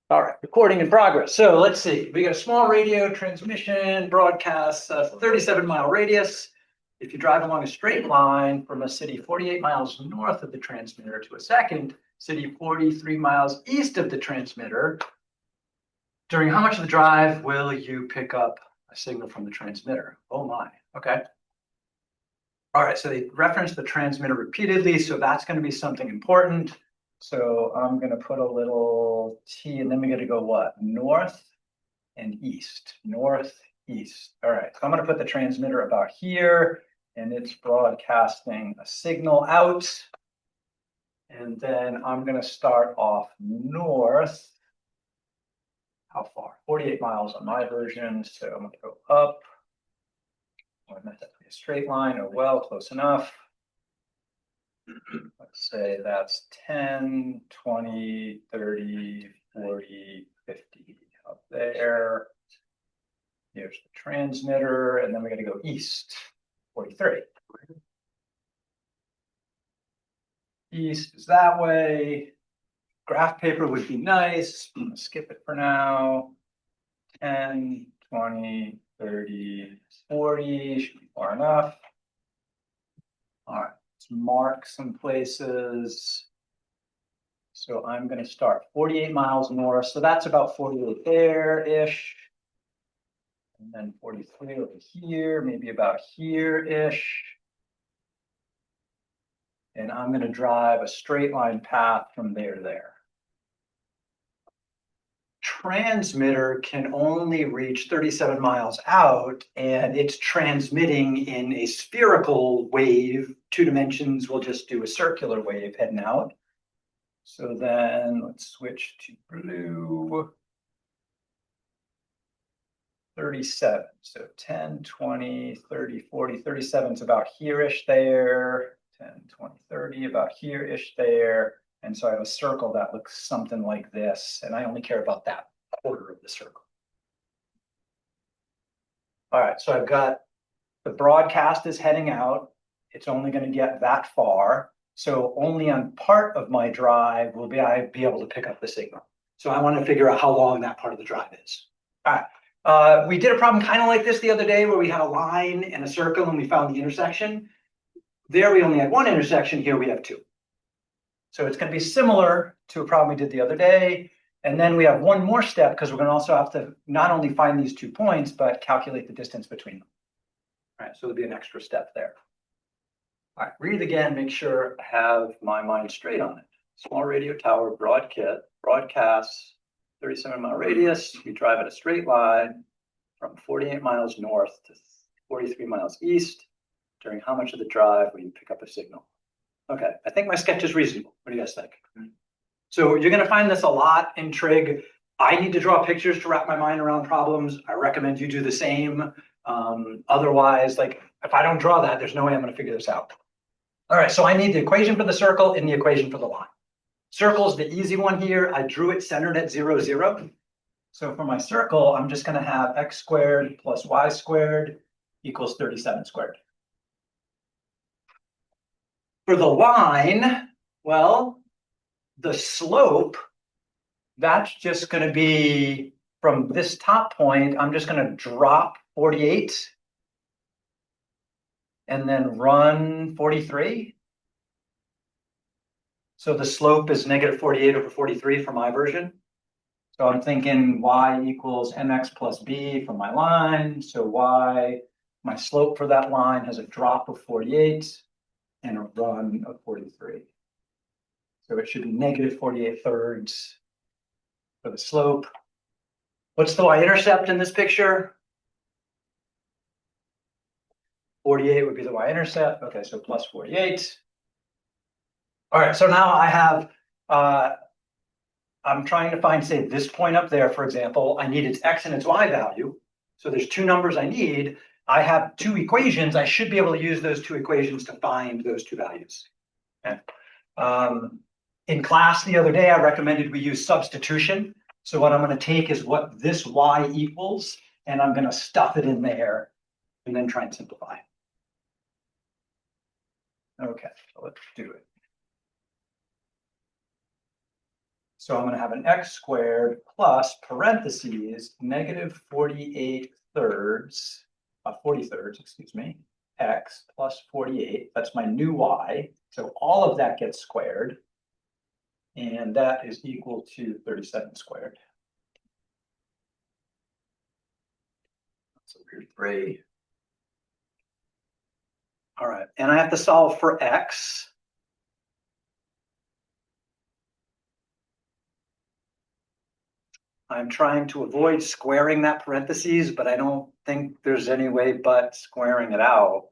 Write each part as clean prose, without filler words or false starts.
All right, recording in progress. So let's see. We got a small radio transmission broadcast, 37-mile radius. If you drive along a straight line from a city 48 miles north of the transmitter to a second city 43 miles east of the transmitter, during how much of the drive will you pick up a signal from the transmitter? Oh my, okay. All right, so they reference the transmitter repeatedly, so that's going to be something important. So I'm going to put a little T, and then we're going to go what? North and east. North, east. All right, so I'm going to put the transmitter about here, and it's broadcasting a signal out. And then I'm going to start off north. How far? 48 miles on my version, so I'm going to go up. Oh, I meant that to be a straight line. Oh, well, close enough. Let's say that's 10, 20, 30, 40, 50 up there. Here's the transmitter, and then we're going to go east, 43. East is that way. Graph paper would be nice. I'm going to skip it for now. 10, 20, 30, 40 should be far enough. All right. Let's mark some places. So I'm going to start 48 miles north. So that's about 48 there-ish. And then 43 over here, maybe about here-ish. And I'm going to drive a straight line path from there to there. Transmitter can only reach 37 miles out, and it's transmitting in a spherical wave. 2 dimensions, we'll just do a circular wave heading out. So then let's switch to blue. 37. So 10, 20, 30, 40, 37 is about here-ish there. 10, 20, 30, about here-ish there. And so I have a circle that looks something like this, and I only care about that quarter of the circle. All right, so I've got the broadcast is heading out. It's only going to get that far. So only on part of my drive will I be able to pick up the signal. So I want to figure out how long that part of the drive is. All right. We did a problem kind of like this the other day where we had a line and a circle and we found the intersection. There we only had one intersection. Here we have 2. So it's going to be similar to a problem we did the other day. And then we have one more step because we're going to also have to not only find these 2 points, but calculate the distance between them. All right, so there'll be an extra step there. All right, read it again, make sure I have my mind straight on it. Small radio tower broadcasts 37-mile radius. We drive at a straight line from 48 miles north to 43 miles east. During how much of the drive will you pick up a signal? Okay, I think my sketch is reasonable. What do you guys think? So you're going to find this a lot in trig. I need to draw pictures to wrap my mind around problems. I recommend you do the same. Otherwise, like if I don't draw that, there's no way I'm going to figure this out. All right, so I need the equation for the circle and the equation for the line. Circle is the easy one here. I drew it centered at 0, 0. So for my circle, I'm just going to have x squared plus y squared equals 37 squared. For the line, well, the slope, that's just going to be from this top point, I'm just going to drop 48 and then run 43. So the slope is negative 48 over 43 for my version. So I'm thinking y equals mx plus b for my line. So y, my slope for that line has a drop of 48 and a run of 43. So it should be negative 48 thirds for the slope. What's the y-intercept in this picture? 48 would be the y-intercept. Okay, so plus 48. All right, so now I have, I'm trying to find, say, this point up there, for example. I need its x and its y value. So there's 2 numbers I need. I have 2 equations. I should be able to use those 2 equations to find those 2 values. Okay. In class the other day, I recommended we use substitution. So what I'm going to take is what this y equals, and I'm going to stuff it in there and then try and simplify. Okay, so let's do it. So I'm going to have an x squared plus parentheses negative 48 thirds, 40 thirds, excuse me, x plus 48. That's my new y. So all of that gets squared. And that is equal to 37 squared. That's a weird 3. All right, and I have to solve for x. I'm trying to avoid squaring that parentheses, but I don't think there's any way but squaring it out.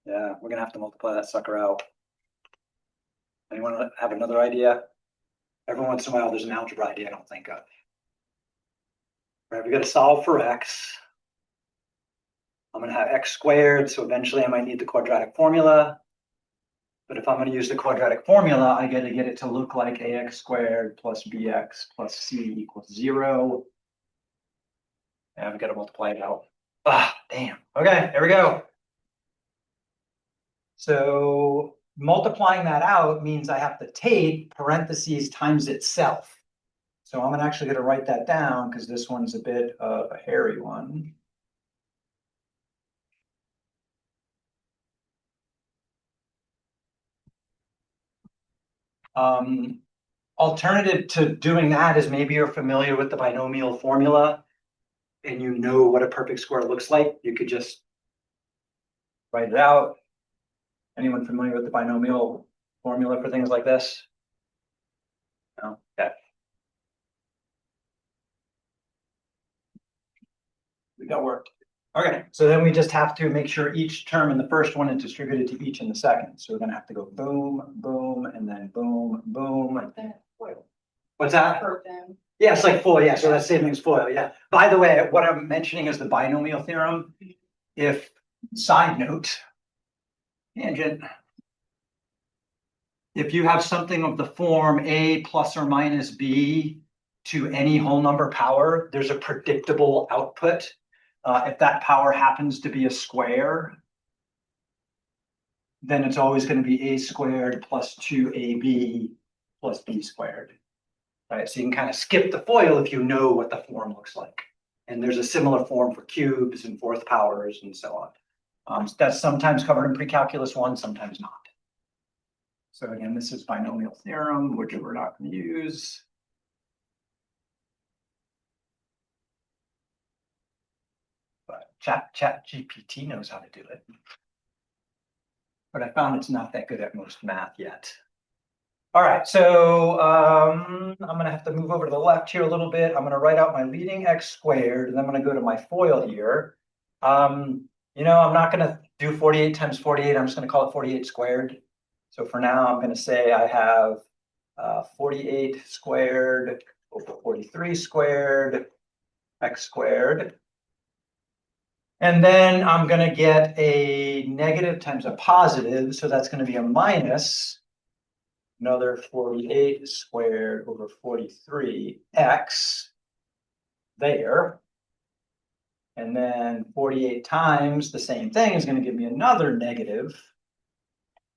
Yeah, we're gonna have to multiply that sucker out. Anyone have another idea? Every once in a while, there's an algebra idea I don't think of. All right, we got to solve for x. I'm gonna have x squared, so eventually I might need the quadratic formula. But if I'm going to use the quadratic formula, I got to get it to look like ax squared plus bx plus c equals 0. And I've got to multiply it out. Ah, damn. Okay, there we go. So multiplying that out means I have to take parentheses times itself. So I'm actually going to write that down because this one's a bit of a hairy one. Alternative to doing that is maybe you're familiar with the binomial formula and you know what a perfect square looks like. You could just write it out. Anyone familiar with the binomial formula for things like this? No? Okay. We got work. Okay, so then we just have to make sure each term in the first one is distributed to each in the second. So we're gonna have to go boom, boom, and then boom, boom. What's that? Yeah, it's like FOIL, yeah, so that's same thing as FOIL, yeah. By the way, what I'm mentioning is the binomial theorem. If, side note, tangent, if you have something of the form a plus or minus b to any whole number power, there's a predictable output. If that power happens to be a square, then it's always going to be a squared plus 2ab plus b squared. Right? So you can kind of skip the FOIL if you know what the form looks like. And there's a similar form for cubes and fourth powers and so on. That's sometimes covered in pre-calculus 1, sometimes not. So again, this is binomial theorem, which we're not going to use. But ChatGPT knows how to do it. But I found it's not that good at most math yet. All right, so I'm going to have to move over to the left here a little bit. I'm going to write out my leading x squared, and I'm going to go to my FOIL here. You know, I'm not going to do 48 times 48. I'm just going to call it 48 squared. So for now, I'm going to say I have 48 squared over 43 squared, x squared. And then I'm going to get a negative times a positive. So that's going to be a minus another 48 squared over 43x there. And then 48 times the same thing is going to give me another negative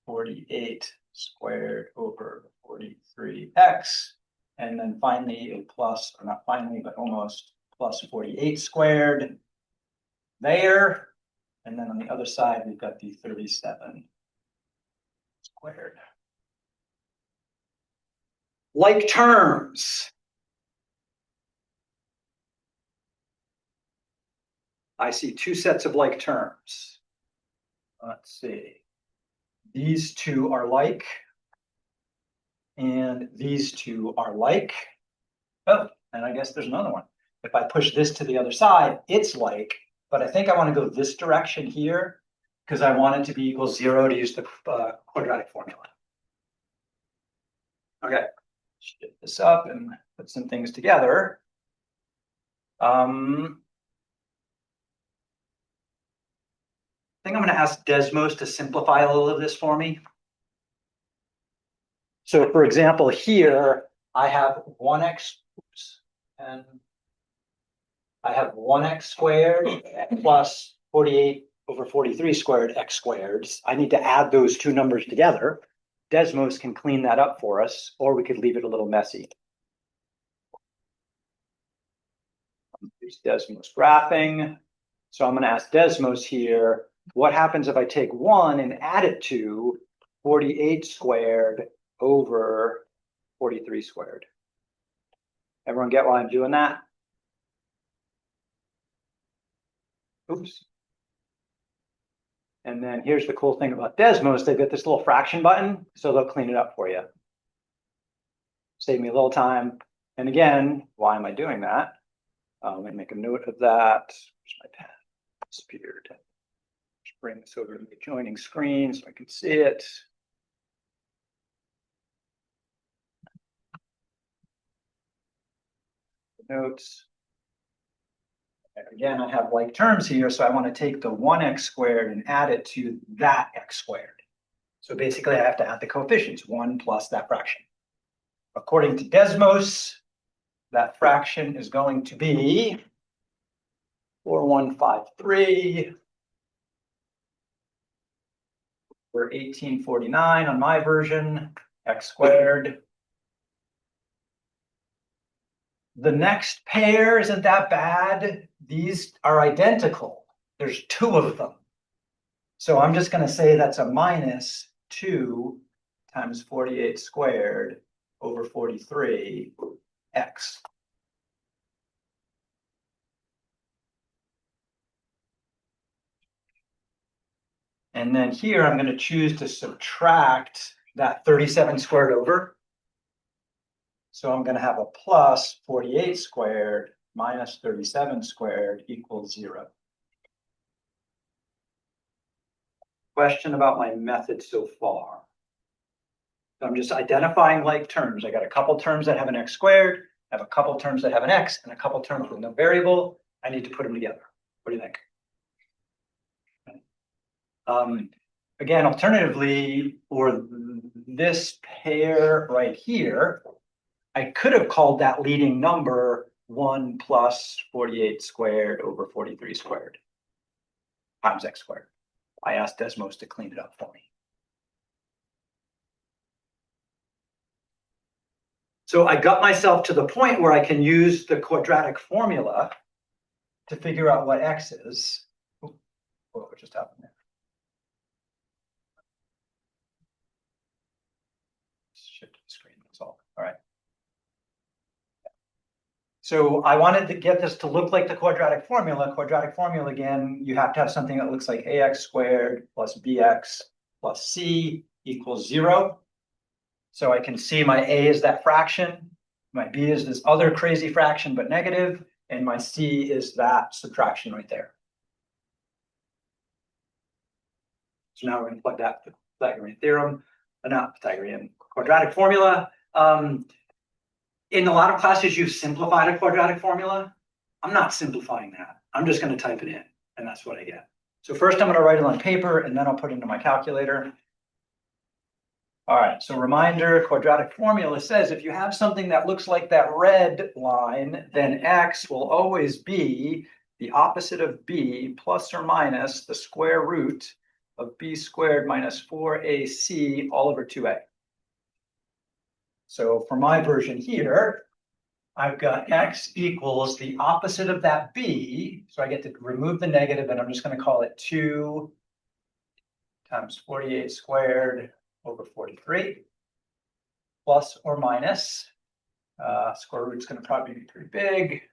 48 squared over 43x. And then finally a plus, or not finally, but almost plus 48 squared there. And then on the other side, we've got the 37 squared. Like terms. I see two sets of like terms. Let's see. These two are like, and these two are like. Oh, and I guess there's another one. If I push this to the other side, it's like, but I think I want to go this direction here because I want it to be equal 0 to use the quadratic formula. Okay, shift this up and put some things together. I think I'm going to ask Desmos to simplify a little of this for me. So for example, here I have 1x, oops, and I have 1x squared plus 48 over 43 squared x squared. I need to add those two numbers together. Desmos can clean that up for us, or we could leave it a little messy. Here's Desmos graphing. So I'm going to ask Desmos here, what happens if I take 1 and add it to 48 squared over 43 squared? Everyone get why I'm doing that? Oops. And then here's the cool thing about Desmos. They've got this little fraction button, so they'll clean it up for you. Save me a little time. And again, why am I doing that? Let me make a note of that. Where's my pen? Disappeared. Just bring this over to the adjoining screen so I can see it. Notes. Again, I have like terms here, so I want to take the 1x squared and add it to that x squared. So basically, I have to add the coefficients, 1 plus that fraction. According to Desmos, that fraction is going to be 4153 or 1849 on my version, x squared. The next pair isn't that bad. These are identical. There's 2 of them. So I'm just going to say that's a minus 2 times 48 squared over 43 x. And then here I'm going to choose to subtract that 37 squared over. So I'm going to have a plus 48 squared minus 37 squared equals 0. Question about my method so far. So I'm just identifying like terms. I got a couple terms that have an x squared, I have a couple terms that have an x, and a couple terms with no variable. I need to put them together. What do you think? Again, alternatively, for this pair right here, I could have called that leading number 1 plus 48 squared over 43 squared times x squared. I asked Desmos to clean it up for me. So I got myself to the point where I can use the quadratic formula to figure out what x is. What just happened there? Shift the screen, that's all. All right. So I wanted to get this to look like the quadratic formula. Quadratic formula, again, you have to have something that looks like ax squared plus bx plus c equals 0. So I can see my a is that fraction, my b is this other crazy fraction but negative, and my c is that subtraction right there. So now we're going to plug that Pythagorean theorem, not Pythagorean, quadratic formula. In a lot of classes, you've simplified a quadratic formula. I'm not simplifying that. I'm just going to type it in, and that's what I get. So first I'm going to write it on paper, and then I'll put it into my calculator. All right, so reminder, quadratic formula says if you have something that looks like that red line, then x will always be the opposite of b plus or minus the square root of b squared minus 4ac all over 2a. So for my version here, I've got x equals the opposite of that b. So I get to remove the negative, and I'm just going to call it 2 times 48 squared over 43, plus or minus, square root's going to probably be pretty big,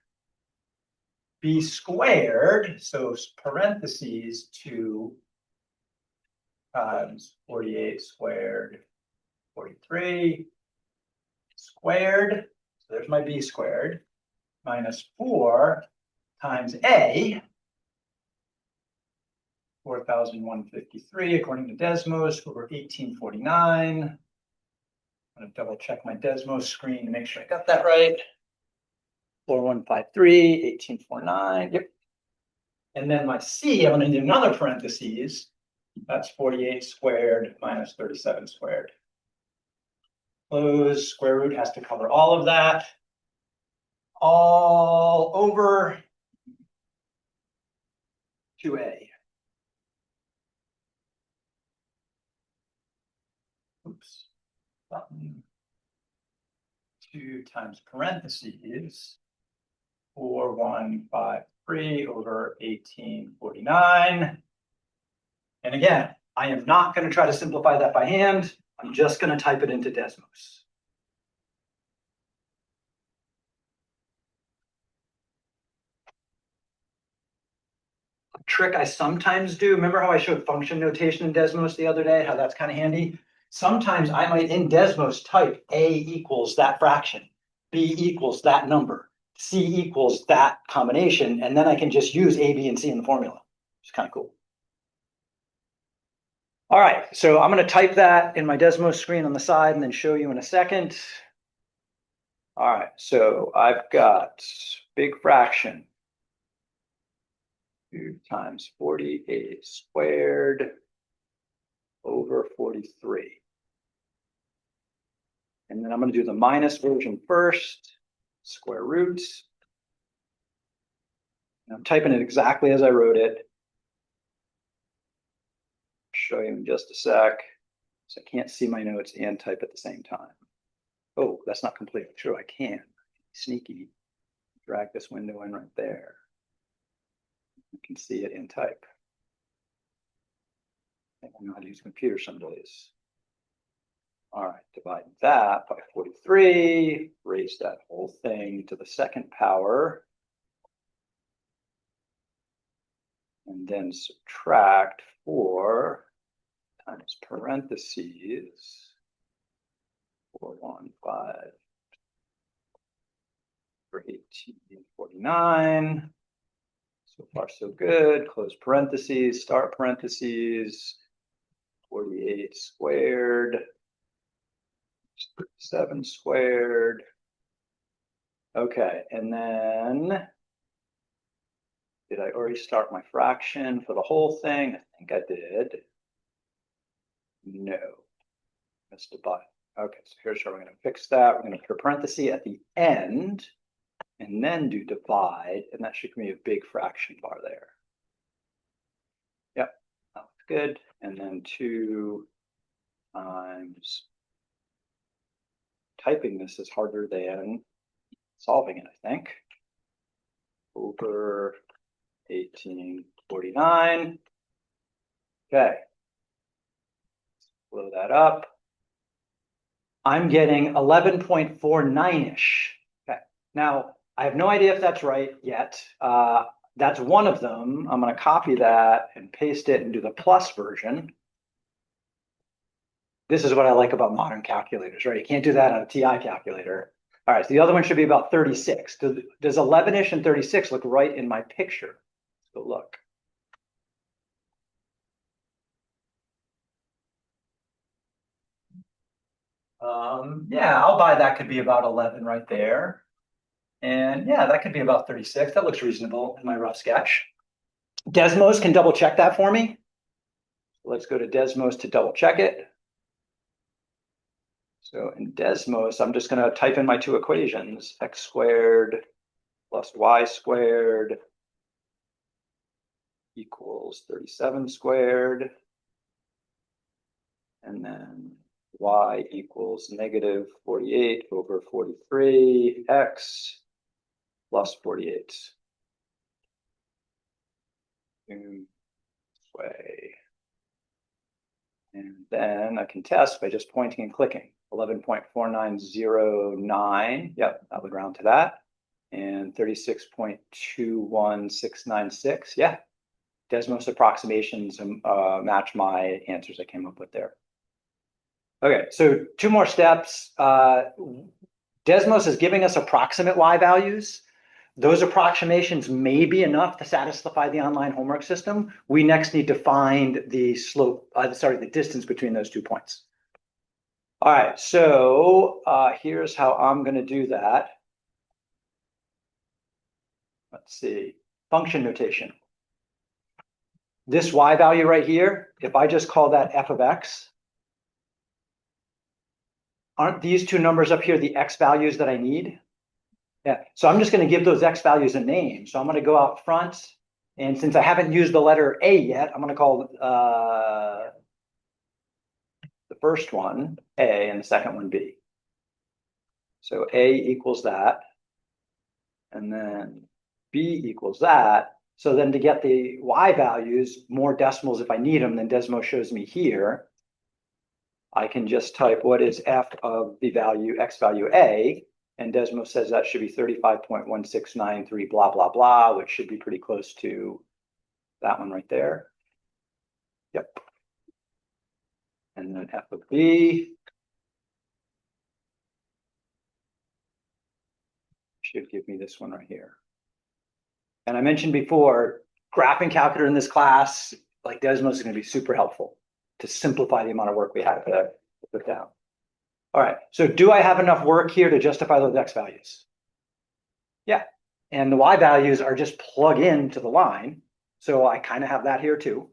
b squared, so parentheses 2 times 48 squared 43 squared, so there's my b squared, minus 4 times a, 4,153 according to Desmos over 1849. I'm going to double check my Desmos screen to make sure I got that right. 4153, 1849, yep. And then my c, I'm going to do another parentheses. That's 48 squared minus 37 squared. Close, square root has to cover all of that. All over 2a. Oops. 2 times parentheses 4153 over 1849. And again, I am not going to try to simplify that by hand. I'm just going to type it into Desmos. A trick I sometimes do, remember how I showed function notation in Desmos the other day, how that's kind of handy? Sometimes I might in Desmos type A equals that fraction, B equals that number, C equals that combination, and then I can just use A, B, and C in the formula. It's kind of cool. All right, so I'm going to type that in my Desmos screen on the side and then show you in a second. All right, so I've got big fraction 2 times 48 squared over 43. And then I'm going to do the minus version first, square roots. And I'm typing it exactly as I wrote it. Show you in just a sec. So I can't see my notes and type at the same time. Oh, that's not complete. Sure, I can. Sneaky. Drag this window in right there. You can see it and type. I don't know how to use a computer some days. All right, divide that by 43, raise that whole thing to the second power. And then subtract 4 times parentheses 415 for 1849. So far, so good. Close parentheses, start parentheses, 48 squared, 7 squared. Okay, and then did I already start my fraction for the whole thing? I think I did. No, missed a button. Okay, so here's how we're going to fix that. We're going to put a parenthesis at the end and then do divide, and that should give me a big fraction bar there. Yep, that looks good. And then 2 times, typing this is harder than solving it, I think, over 1849. Okay, blow that up. I'm getting 11.49-ish. Okay, now I have no idea if that's right yet. That's one of them. I'm going to copy that and paste it and do the plus version. This is what I like about modern calculators, right? You can't do that on a TI calculator. All right, so the other one should be about 36. Does 11-ish and 36 look right in my picture? Let's go look. Yeah, I'll buy that could be about 11 right there. And yeah, that could be about 36. That looks reasonable in my rough sketch. Desmos can double check that for me. Let's go to Desmos to double check it. So in Desmos, I'm just going to type in my 2 equations, x squared plus y squared equals 37 squared. And then y equals negative 48 over 43, x plus 48. This way. And then I can test by just pointing and clicking. 11.4909, yep, that would round to that. And 36.21696, yeah. Desmos approximations match my answers I came up with there. Okay, so 2 more steps. Desmos is giving us approximate y values. Those approximations may be enough to satisfy the online homework system. We next need to find the slope, the distance between those 2 points. All right, so here's how I'm going to do that. Let's see, function notation. This y value right here, if I just call that f of x, aren't these 2 numbers up here the x values that I need? Yeah, so I'm just going to give those x values a name. So I'm going to go out front, and since I haven't used the letter A yet, I'm going to call the first one A and the second one B. So A equals that, and then B equals that. So then to get the Y values, more decimals if I need them than Desmos shows me here, I can just type what is F of the value, X value A, and Desmos says that should be 35.1693 blah, blah, blah, which should be pretty close to that one right there. Yep. And then F of B should give me this one right here. And I mentioned before, graphing calculator in this class, like Desmos, is going to be super helpful to simplify the amount of work we have to put down. All right, so do I have enough work here to justify those X values? Yeah, and the Y values are just plug into the line. So I kind of have that here too.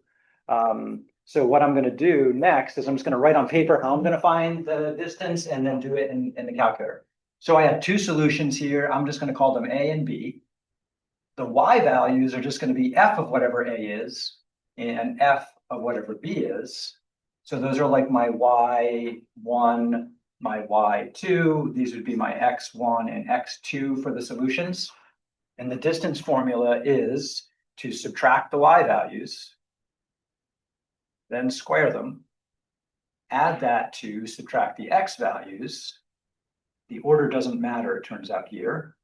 So what I'm going to do next is I'm just going to write on paper how I'm going to find the distance and then do it in the calculator. So I have two solutions here. I'm just going to call them A and B. The Y values are just going to be F of whatever A is and F of whatever B is. So those are like my Y1, my Y2. These would be my X1 and X2 for the solutions. And the distance formula is to subtract the Y values, then square them, add that to subtract the X values. The order doesn't matter, it turns out here.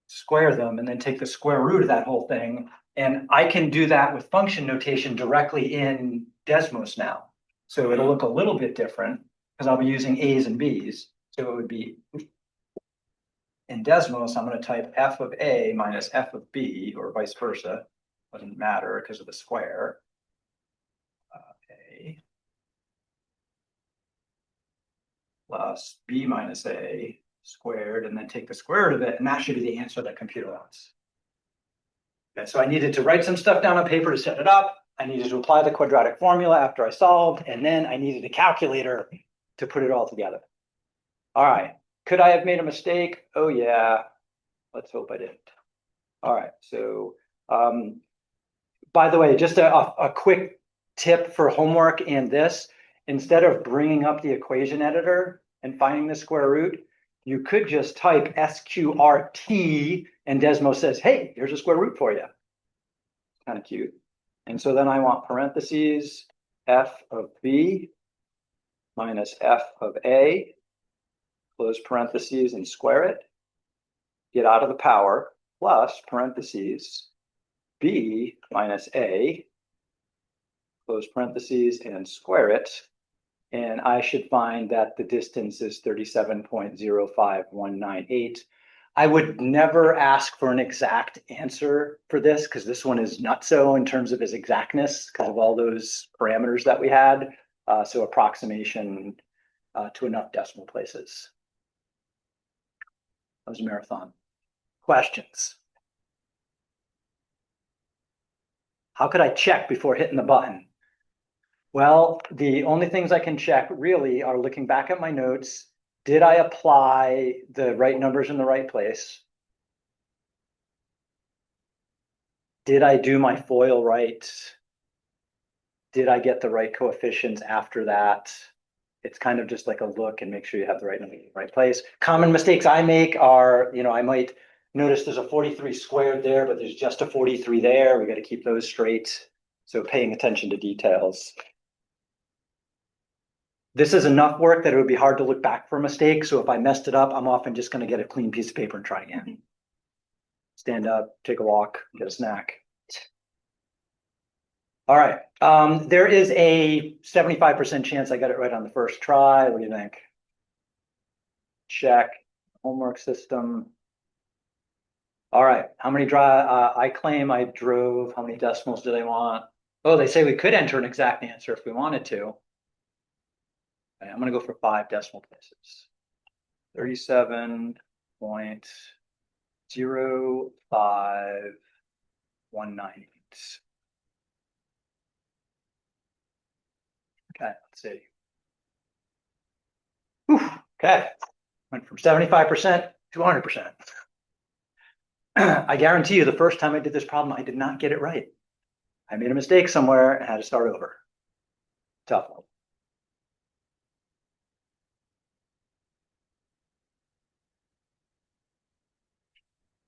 Square them, and then take the square root of that whole thing. And I can do that with function notation directly in Desmos now. So it'll look a little bit different because I'll be using A's and B's. So it would be in Desmos, I'm going to type F of A minus F of B, or vice versa. Doesn't matter because of the square. A plus B minus A squared, and then take the square root of it, and that should be the answer that computer wants. Okay, so I needed to write some stuff down on paper to set it up. I needed to apply the quadratic formula after I solved, and then I needed a calculator to put it all together. All right, could I have made a mistake? Oh yeah, let's hope I didn't. All right, so by the way, just a quick tip for homework and this, instead of bringing up the equation editor and finding the square root, you could just type SQRT and Desmos says, hey, here's a square root for you. Kind of cute. And so then I want parentheses F of B minus F of A, close parentheses and square it, get out of the power, plus parentheses B minus A, close parentheses and square it. And I should find that the distance is 37.05198. I would never ask for an exact answer for this because this one is nutso in terms of its exactness because of all those parameters that we had. So approximation to enough decimal places. That was a marathon. Questions? How could I check before hitting the button? Well, the only things I can check really are looking back at my notes. Did I apply the right numbers in the right place? Did I do my FOIL right? Did I get the right coefficients after that? It's kind of just like a look and make sure you have the right number in the right place. Common mistakes I make are, I might notice there's a 43 squared there, but there's just a 43 there. We got to keep those straight. So paying attention to details. This is enough work that it would be hard to look back for a mistake. So if I messed it up, I'm often just going to get a clean piece of paper and try again. Stand up, take a walk, get a snack. All right. There is a 75% chance I got it right on the first try. What do you think? Check. Homework system. All right. How many I claim I drove. How many decimals do they want? Oh, they say we could enter an exact answer if we wanted to. Okay, I'm going to go for 5 decimal places. 37.05198. Okay, let's see. Whew, okay, went from 75% to 100%. I guarantee you the first time I did this problem, I did not get it right. I made a mistake somewhere and had to start over. Tough one.